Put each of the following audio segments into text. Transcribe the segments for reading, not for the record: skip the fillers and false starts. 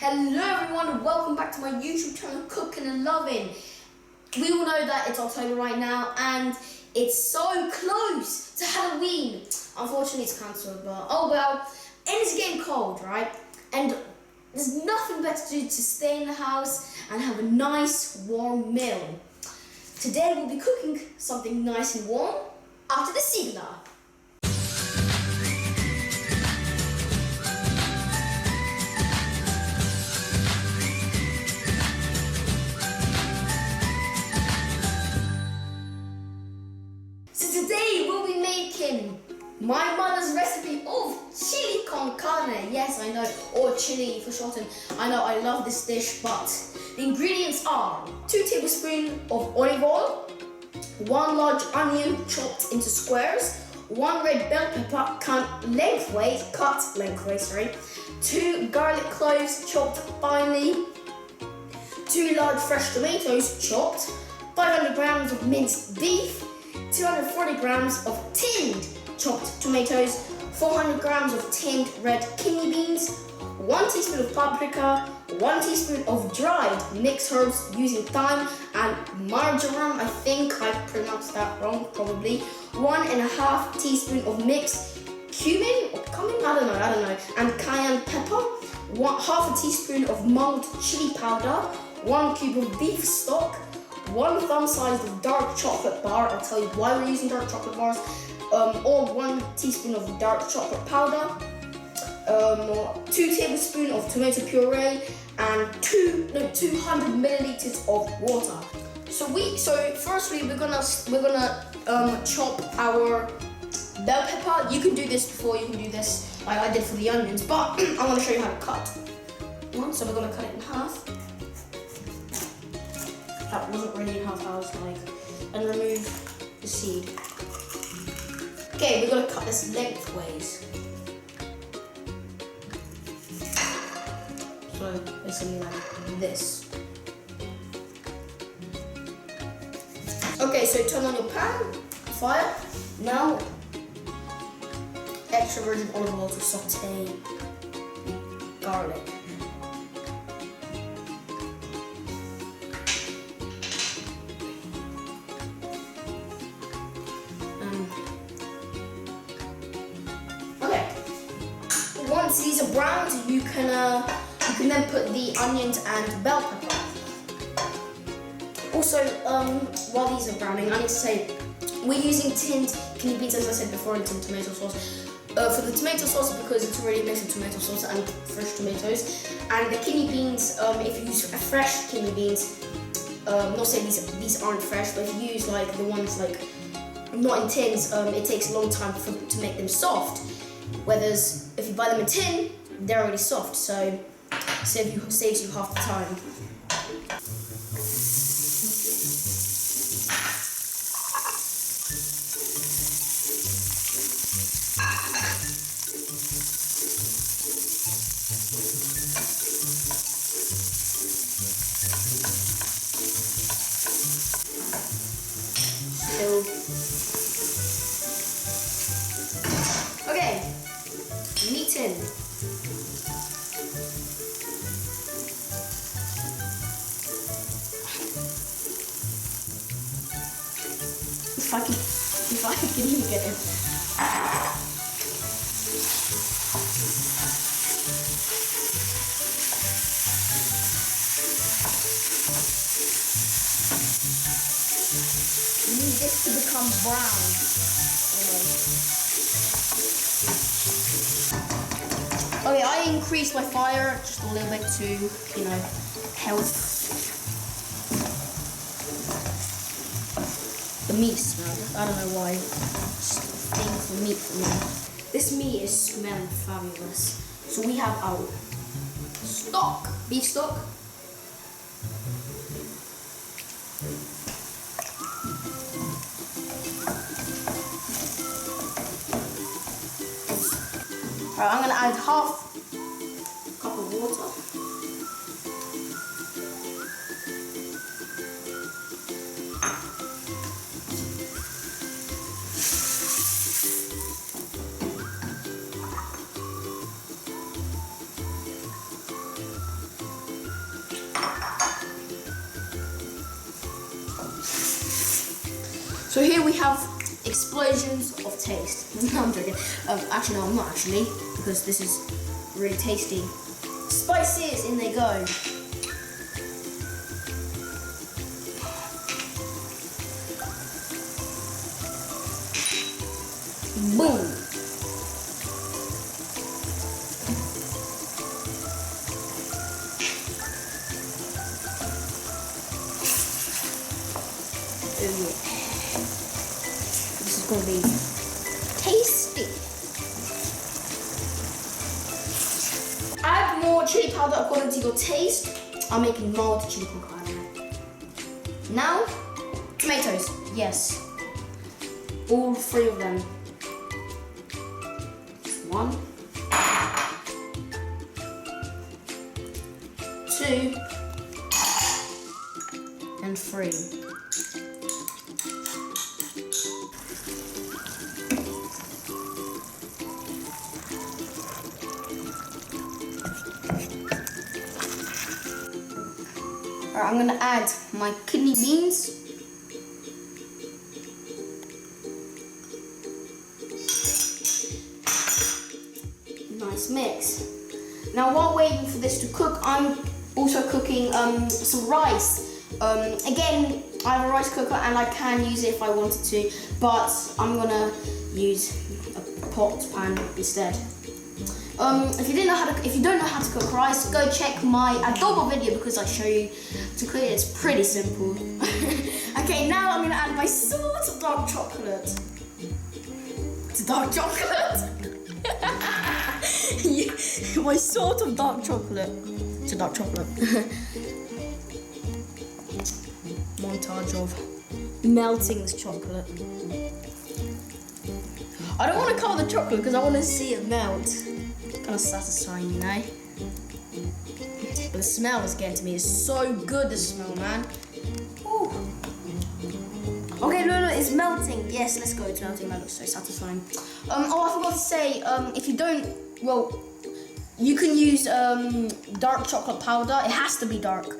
Hello everyone and welcome back to my YouTube channel Cooking and Loving. We all know that it's October right now and it's so close to Halloween. Unfortunately it's cancelled, but oh well. And it's getting cold, right? And there's nothing better to do to stay in the house and have a nice warm meal. Today we'll be cooking something nice and warm after the signal. So today we'll be making my mother's recipe of chili con carne. Yes, I know, or chili for shorten. I know, I love this dish, but the ingredients are 2 tablespoons of olive oil, 1 large onion chopped into squares, 1 red bell pepper cut lengthways, 2 garlic cloves chopped finely, 2 large fresh tomatoes chopped, 500 grams of minced beef, 240 grams of tinned chopped tomatoes, 400 grams of tinned red kidney beans, 1 teaspoon of paprika, 1 teaspoon of dried mixed herbs using thyme and marjoram. I think I pronounced that wrong, probably. 1.5 teaspoon of mixed cumin or cumin, I don't know, and cayenne pepper. 1/2 teaspoon of mulled chili powder, 1 cube of beef stock, 1 thumb size of dark chocolate bar. I'll tell you why we're using dark chocolate bars. Or 1 teaspoon of dark chocolate powder, 2 tablespoons of tomato puree, and 200 milliliters of water. So firstly we're gonna chop our bell pepper. You can do this before. You can do this like I did for the onions, but I want to show you how to cut one. So we're gonna cut it in half. That wasn't really in half, I was like, and remove the seed. Okay, we're gonna cut this lengthways. So basically like this. Okay, so turn on your pan, fire. Now, extra virgin olive oil to saute garlic. Once these are browned, you can then put the onions and bell pepper. Also, while these are browning, I need to say we're using tinned kidney beans, as I said before, and tinned tomato sauce. For the tomato sauce, because it's already mixed with tomato sauce and fresh tomatoes, and the kidney beans, if you use fresh kidney beans, not saying these aren't fresh, but if you use like the ones like not in tins, it takes a long time to make them soft. Whereas if you buy them in tin, they're already soft, so saves you half the time. Okay, meat in. If I can even get it. We need this to become brown. Okay, I increased my fire just a little bit to, help the meat smell. I don't know why. Just things the meat for me. This meat is smelling fabulous. So we have our stock, beef stock. Alright, I'm gonna add half cup of water. So here we have explosions of taste. No, I'm joking. Actually, no, I'm not actually, because this is really tasty. Spices, in they go. Boom. Oh yeah. This is gonna be tasty. Add more chili powder according to your taste. I'm making mild chili con carne. Now, tomatoes. Yes. All 3 of them. 1, 2, and 3. Alright, I'm gonna add my kidney beans. Nice mix. Now while waiting for this to cook, I'm also cooking some rice. Again, I have a rice cooker and I can use it if I wanted to, but I'm gonna use a pot pan instead. If you don't know how to cook rice, go check my adobo video because I show you to cook it. It's pretty simple. Okay, now I'm gonna add my sort of dark chocolate. It's dark chocolate. Yeah, my sort of dark chocolate. It's a dark chocolate. Montage of melting this chocolate. I don't want to cover the chocolate because I want to see it melt. Kind of satisfying, you know. But the smell is getting to me. It's so good, the smell, man. Ooh. Okay, no, it's melting. Yes, let's go. It's melting. That looks so satisfying. Oh, I forgot to say, if you don't, well, you can use dark chocolate powder. It has to be dark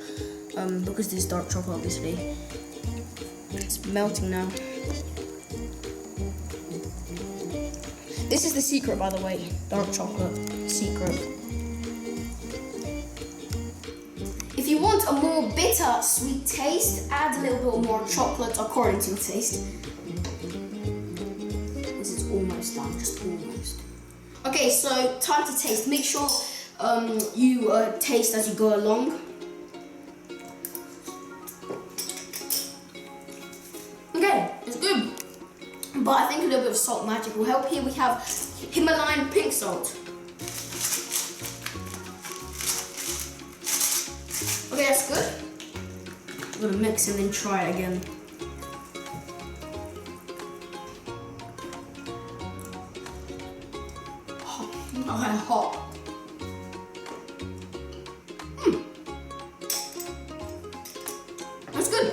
because this is dark chocolate, obviously. It's melting now. This is the secret, by the way. Dark chocolate secret. If you want a more bitter, sweet taste, add a little bit more chocolate according to your taste. This is almost done, just almost. Okay, so time to taste. Make sure you taste as you go along. Okay, it's good. But I think a little bit of salt magic will help. Here we have Himalayan pink salt. Okay, that's good. I'm gonna mix and then try it again. Okay, hot. That's good.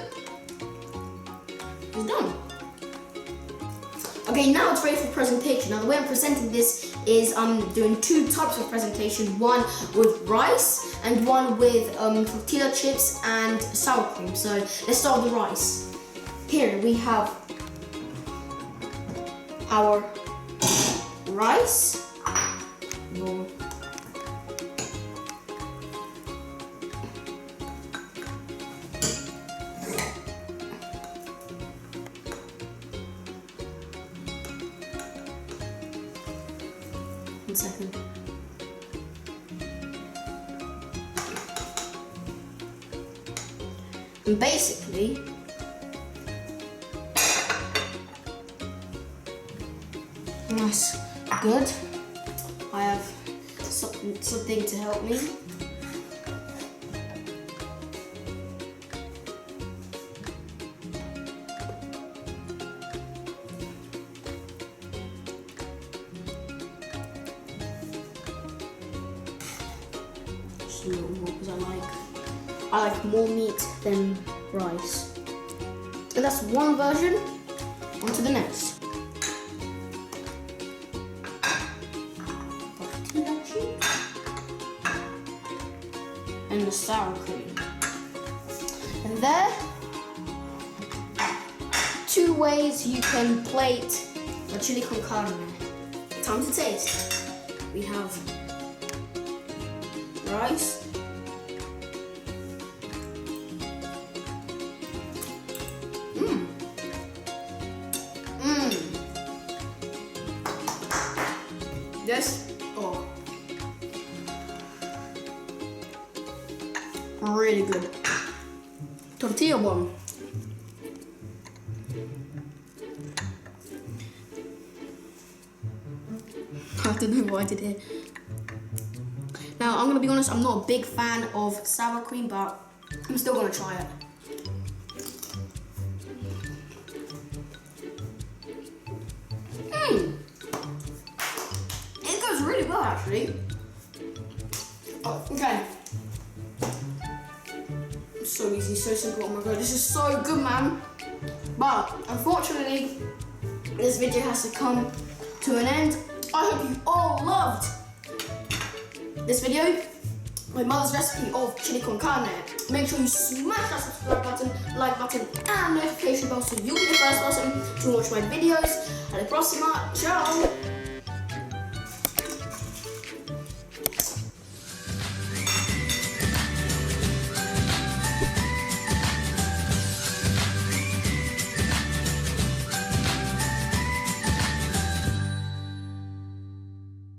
It's done. Okay, now it's ready for presentation. Now the way I'm presenting this is I'm doing 2 types of presentation. One with rice and one with tortilla chips and sour cream. So let's start with the rice. Here we have our rice. Roll. One second. And basically, that's good. I have something to help me. Just a little more because I like more meat than rice. And that's one version. On to the next. And the sour cream. And there, 2 2 ways you can plate a chili con carne. Time to taste. We have rice. This, really good. Tortilla one. I don't know what I did here. Now, I'm gonna be honest, I'm not a big fan of sour cream, but I'm still gonna try it. It goes really well, actually. Oh, okay. It's so easy, so simple. Oh my god, this is so good, man. But unfortunately, this video has to come to an end. I hope you all loved this video, my mother's recipe of chili con carne. Make sure you smash that subscribe button, like button, and notification bell so you'll be the first person to watch my videos. Alla prossima, ciao!